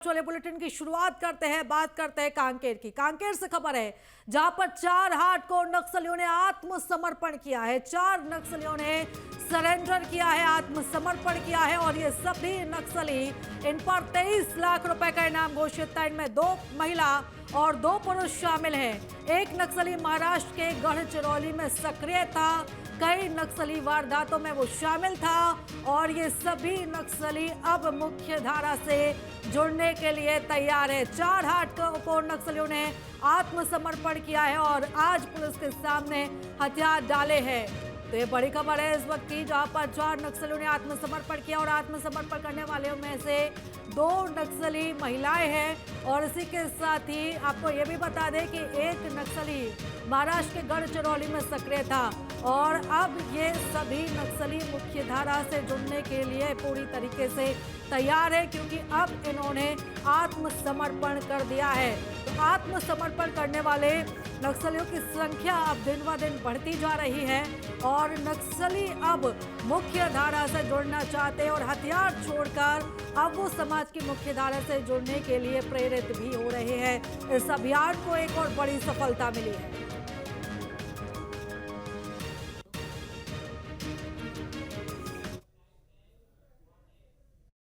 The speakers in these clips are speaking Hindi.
वाले बुलेटिन की शुरुआत करते हैं। बात करते हैं कांकेर की। कांकेर से खबर है जहां पर 4 हार्डकोर नक्सलियों ने आत्मसमर्पण किया है। 4 नक्सलियों ने सरेंडर किया है, आत्मसमर्पण किया है और ये सभी नक्सली, इन पर 23 लाख रुपए का इनाम घोषित था। इनमें 2 महिला और 2 पुरुष शामिल हैं। एक नक्सली महाराष्ट्र के गढ़चिरौली में सक्रिय था, कई नक्सली वारदातों में वो शामिल था और ये सभी नक्सली अब मुख्य धारा से जुड़ने के लिए तैयार है। 4 हार्डकोर नक्सलियों ने आत्मसमर्पण किया है और आज पुलिस के सामने हथियार डाले हैं। तो ये बड़ी खबर है इस वक्त की, जहां पर 4 नक्सलियों ने आत्मसमर्पण किया और आत्मसमर्पण करने वालों में से 2 नक्सली महिलाएं हैं। और इसी के साथ ही आपको ये भी बता दें कि एक नक्सली महाराष्ट्र के गढ़चिरौली में सक्रिय था और अब ये सभी नक्सली मुख्य धारा से जुड़ने के लिए पूरी तरीके से तैयार है, क्योंकि अब इन्होंने आत्मसमर्पण कर दिया है। तो आत्मसमर्पण करने वाले नक्सलियों की संख्या अब दिन ब दिन बढ़ती जा रही है और नक्सली अब मुख्य धारा से जुड़ना चाहते हैं और हथियार छोड़कर अब वो समाज की मुख्य धारा से जुड़ने के लिए प्रेरित भी हो रहे हैं। इस अभियान को एक और बड़ी सफलता मिली है।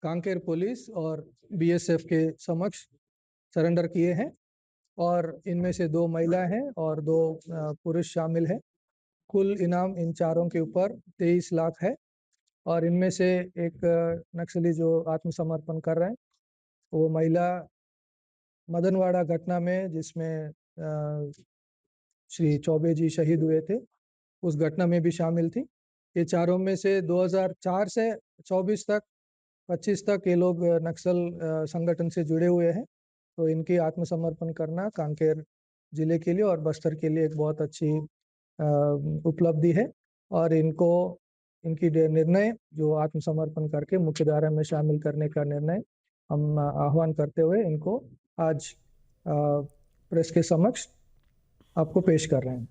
कांकेर पुलिस और बीएसएफ के समक्ष सरेंडर किए हैं और इनमें से 2 महिला हैं और 2 पुरुष शामिल हैं। कुल इनाम इन चारों के ऊपर 23 लाख है और इनमें से एक नक्सली जो आत्मसमर्पण कर रहे हैं वो महिला मदनवाड़ा घटना में जिसमें श्री चौबे जी शहीद हुए थे उस घटना में भी शामिल थी। ये चारों में से 2004 से 25 तक ये लोग नक्सल संगठन से जुड़े हुए हैं। तो इनकी आत्मसमर्पण करना कांकेर जिले के लिए और बस्तर के लिए एक बहुत अच्छी उपलब्धि है और इनकी निर्णय जो आत्मसमर्पण करके मुख्यधारा में शामिल करने का निर्णय हम आह्वान करते हुए इनको आज प्रेस के समक्ष आपको पेश कर रहे हैं।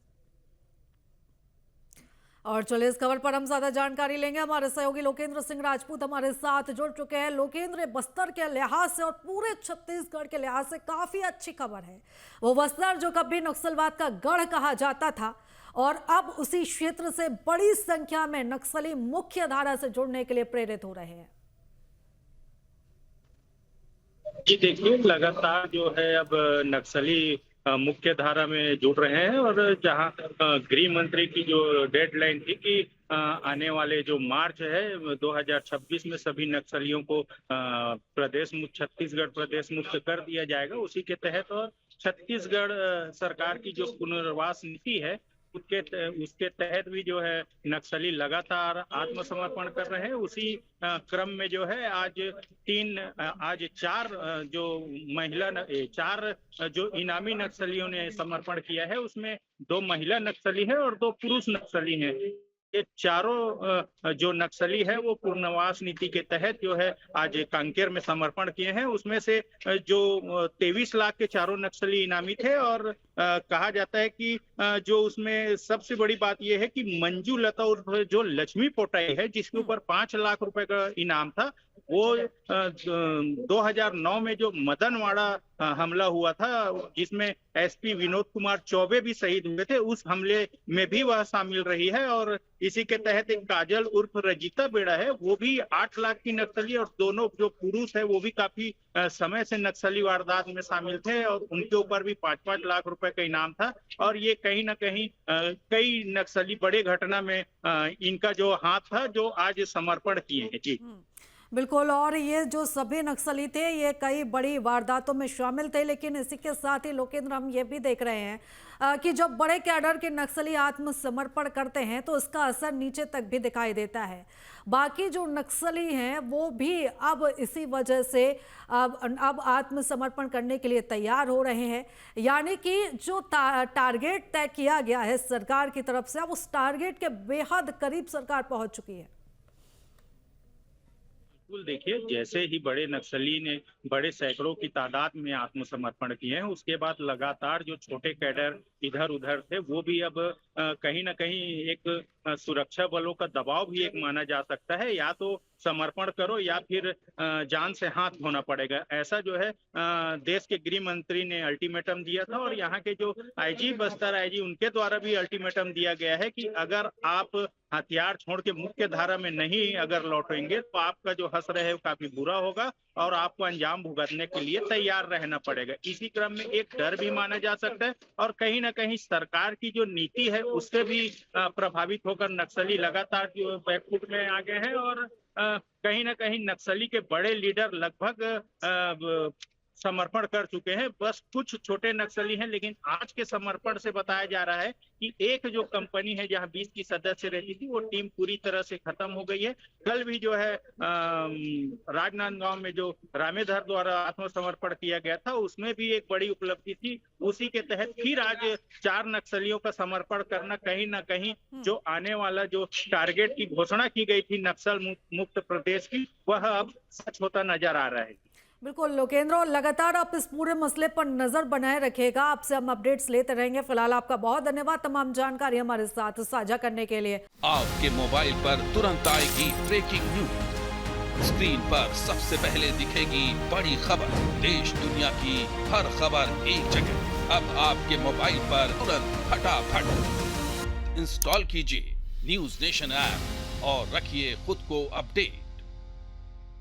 और चलिए इस खबर पर हम ज्यादा जानकारी लेंगे। हमारे सहयोगी लोकेंद्र सिंह राजपूत हमारे साथ जुड़ चुके हैं। लोकेंद्र, बस्तर के लिहाज से और पूरे छत्तीसगढ़ के लिहाज से काफी अच्छी खबर है। वो बस्तर जो कभी नक्सलवाद का गढ़ कहा जाता था और अब उसी क्षेत्र से बड़ी संख्या में नक्सली मुख्य धारा से जुड़ने के लिए प्रेरित हो रहे हैं। जी देखिए, लगातार जो है अब नक्सली मुख्य धारा में जुड़ रहे हैं और जहां गृह मंत्री की जो डेडलाइन थी कि आने वाले जो मार्च है 2026 में सभी नक्सलियों को छत्तीसगढ़ प्रदेश मुक्त कर दिया जाएगा, उसी के तहत और छत्तीसगढ़ सरकार की जो पुनर्वास नीति है उसके तहत भी जो है नक्सली लगातार आत्मसमर्पण कर रहे हैं। उसी क्रम में जो है आज 4 जो इनामी नक्सलियों ने समर्पण किया है उसमें 2 महिला नक्सली हैं और 2 पुरुष नक्सली हैं। ये चारों जो नक्सली है वो पुनर्वास नीति के तहत जो है आज कांकेर में समर्पण किए हैं। उसमें से जो 23 लाख के चारों नक्सली इनामी थे और कहा जाता है कि जो उसमें सबसे बड़ी बात यह है कि मंजू लता उर्फ जो लक्ष्मी पोटाई है जिसके ऊपर 5 लाख रुपए का इनाम था, वो 2009 में जो मदनवाड़ा हमला हुआ था जिसमें एसपी विनोद कुमार चौबे भी शहीद हुए थे, उस हमले में भी वह शामिल रही है। और इसी के तहत एक काजल उर्फ रजिता बेड़ा है, वो भी 8 लाख की नक्सली और दोनों जो पुरुष है वो भी काफी समय से नक्सली वारदात में शामिल थे और उनके ऊपर भी 5-5 लाख रुपए का इनाम था। और ये कहीं ना कहीं कई नक्सली बड़े घटना में इनका जो हाथ था जो आज समर्पण किए हैं। जी बिल्कुल, और ये जो सभी नक्सली थे ये कई बड़ी वारदातों में शामिल थे, लेकिन इसी के साथ ही लोकेंद्र हम ये भी देख रहे हैं कि जब बड़े कैडर के नक्सली आत्मसमर्पण करते हैं तो इसका असर नीचे तक भी दिखाई देता है। बाकी जो नक्सली हैं वो भी अब इसी वजह से अब आत्मसमर्पण करने के लिए तैयार हो रहे हैं। यानी कि जो टारगेट तय किया गया है सरकार की तरफ से, अब उस टारगेट के बेहद करीब सरकार पहुंच चुकी है। बिल्कुल, देखिए जैसे ही बड़े नक्सली ने बड़े सैकड़ों की तादाद में आत्मसमर्पण किए हैं, उसके बाद लगातार जो छोटे कैडर इधर उधर थे वो भी अब कहीं ना कहीं एक सुरक्षा बलों का दबाव भी एक माना जा सकता है। या तो समर्पण करो या फिर जान से हाथ धोना पड़ेगा, ऐसा जो है देश के गृह मंत्री ने अल्टीमेटम दिया था। और यहाँ के जो आईजी बस्तर आईजी उनके द्वारा भी अल्टीमेटम दिया गया है कि अगर आप हथियार छोड़ के मुख्य धारा में नहीं अगर लौटेंगे तो आपका जो हश्र है वो काफी बुरा होगा और आपको अंजाम भुगतने के लिए तैयार रहना पड़ेगा। इसी क्रम में एक डर भी माना जा सकता है और कहीं ना कहीं सरकार की जो नीति है उससे भी प्रभावित होकर नक्सली लगातार जो बैकफुट में आ गए हैं और कहीं ना कहीं नक्सली के बड़े लीडर लगभग समर्पण कर चुके हैं। बस कुछ छोटे नक्सली हैं, लेकिन आज के समर्पण से बताया जा रहा है कि एक जो कंपनी है जहां 20 की सदस्य रहती थी वो टीम पूरी तरह से खत्म हो गई है। कल भी जो है राजनांदगांव में जो रामेधर द्वारा आत्मसमर्पण किया गया था उसमें भी एक बड़ी उपलब्धि थी। उसी के तहत फिर आज 4 नक्सलियों का समर्पण करना कहीं ना कहीं जो आने वाला जो टारगेट की घोषणा की गई थी नक्सल मुक्त प्रदेश की, वह अब सच होता नजर आ रहा है। बिल्कुल लोकेंद्र, और लगातार आप इस पूरे मसले पर नजर बनाए रखिएगा, आपसे हम अपडेट्स लेते रहेंगे। फिलहाल आपका बहुत धन्यवाद तमाम जानकारी हमारे साथ साझा करने के लिए। आपके मोबाइल पर तुरंत आएगी ब्रेकिंग न्यूज, स्क्रीन पर सबसे पहले दिखेगी बड़ी खबर, देश दुनिया की हर खबर एक जगह। अब आपके मोबाइल पर तुरंत फटाफट इंस्टॉल कीजिए न्यूज नेशन ऐप और रखिए खुद को अपडेट।